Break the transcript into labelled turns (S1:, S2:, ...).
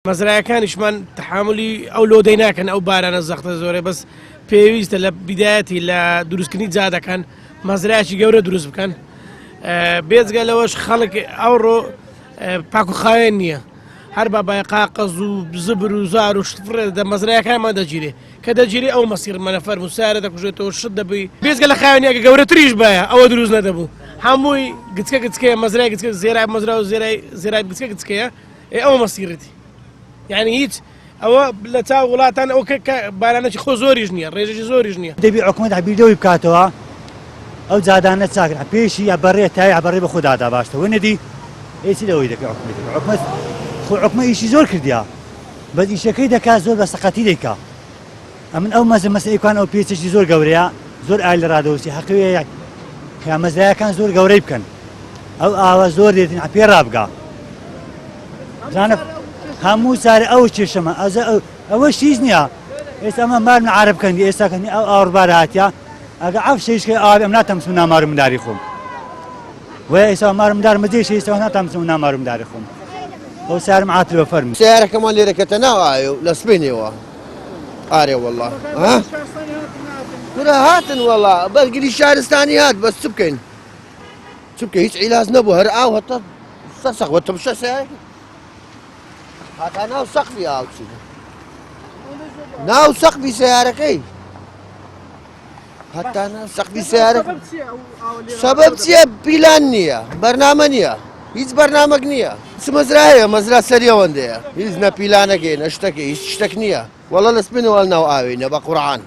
S1: مەزرایەکانیشمان تەحاملی ئەو لۆدەی ناکەن ئەو بارانە زەختە زۆرە بەس پێویستە لە بیدایەتی لە دروستکردنی جادەکان مەزرایەکی گەورە دروست بکەن بێجگە لەوەش خەڵک ئەوڕۆ پاک و خاوێن نییە هەر بەبای قاقەز و زبر و زار و شتفرە دە مەزرایەکانمان دەگیرێ کە دەگیری ئەو مەسیر مەنەفەر موسارە دەکوژێتەوە شت دەبی بێجگە لە خاوێنیەکە گەورەتریش بایە ئەوە دروست نەدەبوو هەمووی گچکە گچکەیە مەزرای گچکە زێرای مەزرا و زێرای گچکە گچکەیە ئەوە مەسیرەتی یعنی هیچ ئەوە لە چاو وڵاتان ئەو بارانێکی خۆ زۆریش نییە ڕێژێکی زۆریش نییە
S2: دەبی حکومەت بیردەوەی بکاتەوە ئەو جادانە چاکرا پێشی یا بەڕێ تای بەڕێ بە خوددادا باشتەوە نەدی ئێسی لەوەی دەکە حکومەت حکومە ئیشی زۆر کردیا بەس ئیشەکەی دەکات زۆر بە سەقەتی دەیکا ئەمن ئەو مەسئلەیەکان ئەو پێچێکی زۆر گەورەیە زۆر ئای لە ڕادەوسی حەقەوەیە کە مەزرایەکان زۆر گەورەی بکەن ئەو ئاوە زۆر دێتن پێ ڕابگا زانە هەموو سارە ئەو کێشەمە ئەوە شیز نییە ئێستا ئەمە مارم عارە بکەندی ئێستاکەنی ئەو ئاوڕبار هاتیە ئەگە ئەف شەیشکە ئاوێ ئەم ناتەمسم نامارمداری خۆم وە ئێستا مارمدار مەجێ ئێستا ناتەمسم نامارمداری خۆم ئەو سارم عاترەوە فەرمی
S3: سیارەکەمان لێرەکەتە ناو ئاوێ لە سبینەوە ئارێ وەڵڵا ورا هاتن وەڵڵا بەرگری شارستانی هات بەس چ بکەین چ بکە هیچ عیلاج نەبوو هەر ئاو هەتا سەسەق وە تەمشە سیارەکە هاتا ناو سەقفی ئاو چی ناو سەقفی سیارەکەی هەتا ناو سەقفی سیارەکە سەبەب چییە پیلان نییە بەرنامە نییە هیچ بەرنامەک نییە چ مەزرا هەیە مەزرا سەری ئەوەندەیە هیچ نە پیلانەکەی نە شتەکەی هیچ شتێک نییە وەڵە لە سبینەوە ناو ئاوێنە بە قورعان